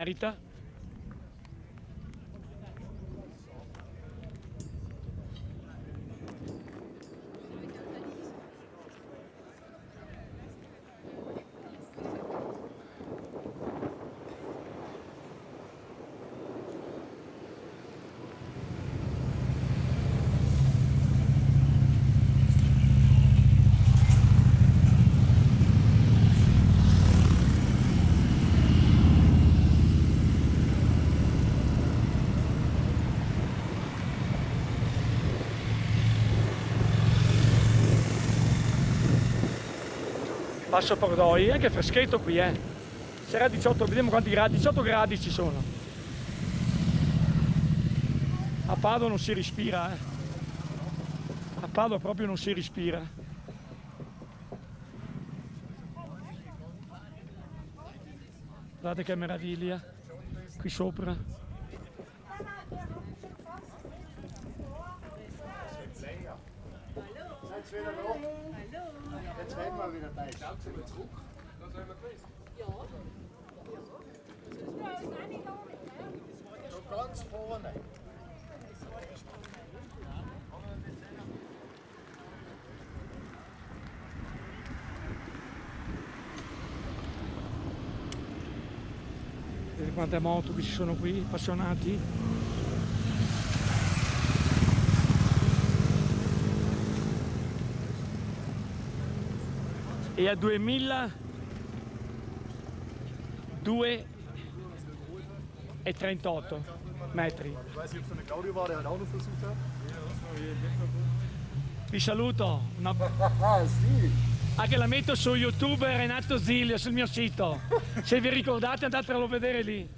merita. Passo Pordoi, anche freschetto qui, Sarà 18, vediamo quanti gradi, 18 gradi ci sono. A Padova non si respira, A Padova proprio non si respira. Guardate che meraviglia, qui sopra. Jetzt wieder da. Jetzt reden wir wieder Deutsch. Schaut sie mal zurück. Da sind wir gewesen. Ja. Da ganz vorne. Vedete quante moto che ci sono qui, appassionati. E a 2238 metri. Ich weiß nicht, ob es eine Claudio war, der hat auch noch versucht hat. Vi saluto. Sì. Anche la metto su YouTube Renato Zilio, sul mio sito. Se vi ricordate andatelo a vedere lì.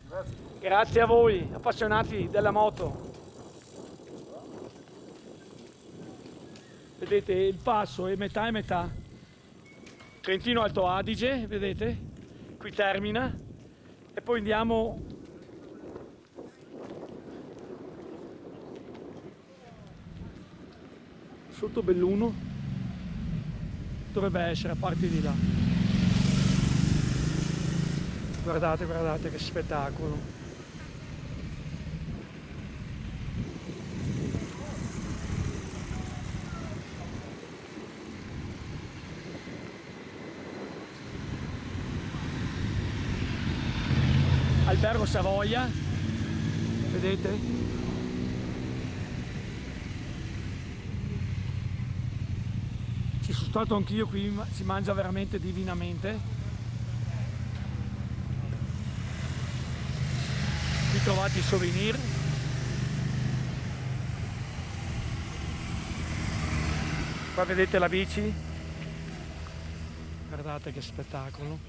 Grazie a voi, appassionati della moto. Vedete, il passo è metà e metà. Trentino Alto Adige, vedete? Qui termina. E poi andiamo sotto Belluno. Dovrebbe essere a parte di là. Guardate, guardate che spettacolo. Albergo Savoia, vedete? Ci sono stato anch'io qui, si mangia veramente divinamente. Qui trovate i souvenir. Qua vedete la bici. Guardate che spettacolo.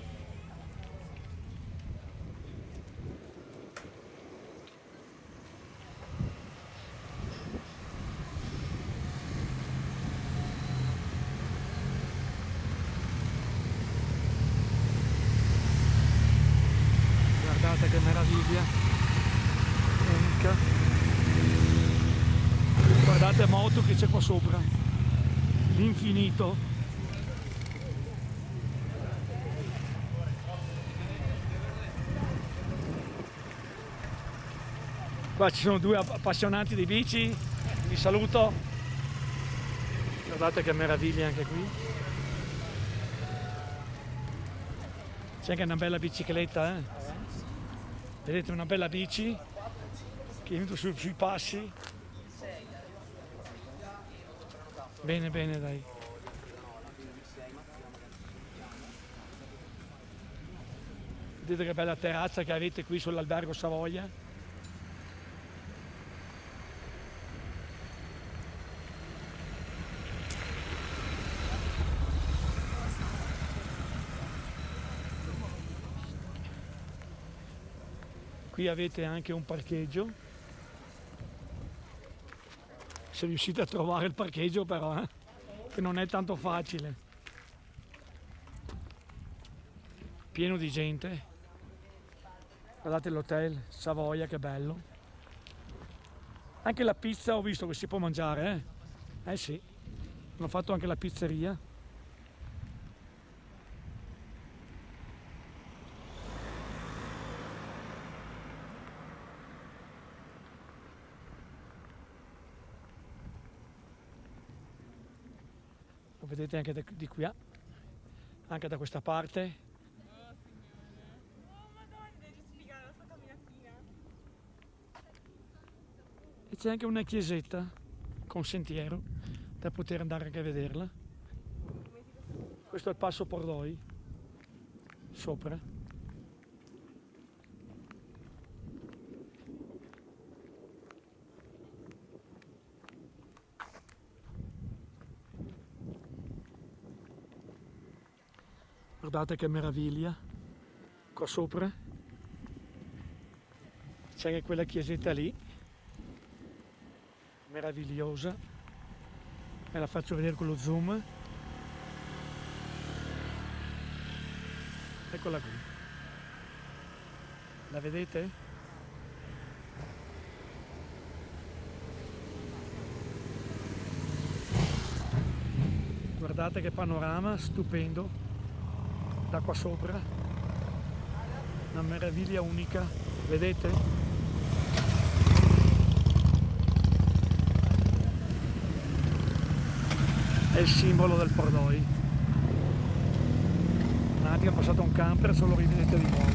Guardate che meraviglia, unica. Guardate moto che c'è qua sopra, l'infinito. Qua ci sono due appassionati di bici, vi saluto. Guardate che meraviglia anche qui. C'è anche una bella bicicletta, Vedete una bella bici che è venuta sui passi. Bene, bene, dai. Vedete che bella terrazza che avete qui sull'Albergo Savoia. Qui avete anche un parcheggio, se riuscite a trovare il parcheggio però, che non è tanto facile. Pieno di gente. Guardate l'hotel Savoia, che bello. Anche la pizza ho visto che si può mangiare, Eh sì, hanno fatto anche la pizzeria. vedete anche di qui, anche da questa parte. Oh madonna, devi spiegare la sua camminatina. E c'è anche una chiesetta con sentiero da poter andare anche a vederla. Questo è il passo Pordoi, sopra. Guardate che meraviglia, qua sopra c'è anche quella chiesetta lì, meravigliosa, ve la faccio vedere con lo zoom. Eccola qui, la vedete? Guardate che panorama stupendo da qua sopra, una meraviglia unica, vedete? È il simbolo del Pordoi. Un attimo è passato un camper, adesso lo rivedete di nuovo.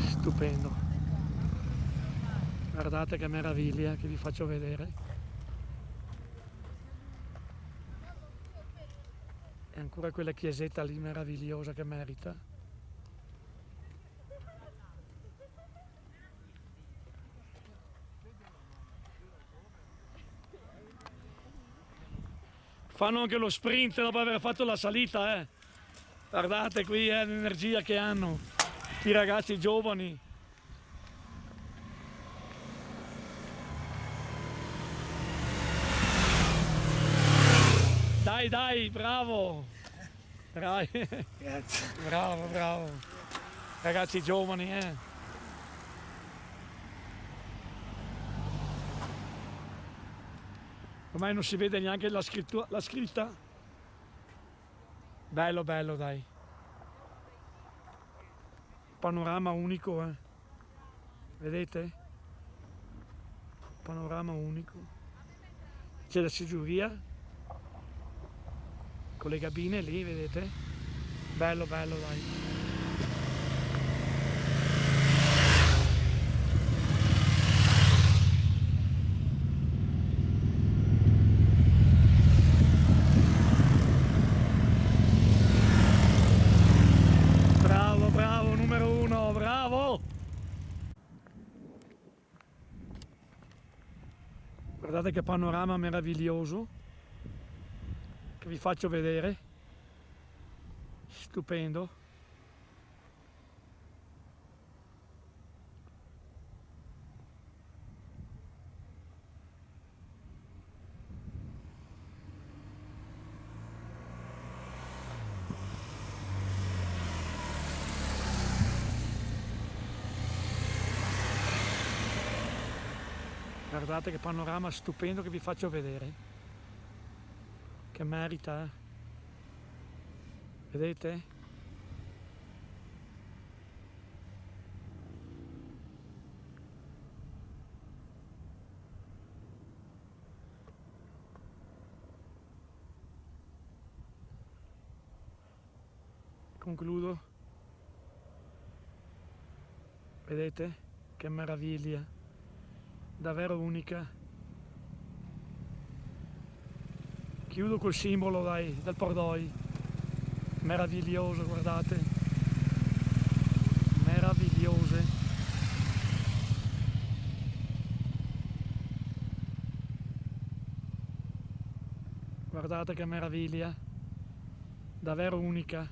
Stupendo. Guardate che meraviglia che vi faccio vedere. E ancora quella chiesetta lì meravigliosa che merita. Fanno anche lo sprint dopo aver fatto la salita, eh. Guardate qui l'energia che hanno i ragazzi giovani. Dai, dai, bravo! Dai. Grazie. Bravo, bravo. Ragazzi giovani, Ormai non si vede neanche la scritta. Bello, bello, dai. Panorama unico, Vedete? Panorama unico. C'è la seggiovia con le cabine lì, vedete? Bello, bello, dai. Bravo, bravo, numero uno, bravo! Guardate che panorama meraviglioso che vi faccio vedere, stupendo. Guardate che panorama stupendo che vi faccio vedere, che merita, Vedete? Concludo. Vedete? Che meraviglia, davvero unica. Chiudo col simbolo, dai, del Pordoi. Meraviglioso, guardate. Meravigliose. Guardate che meraviglia, davvero unica.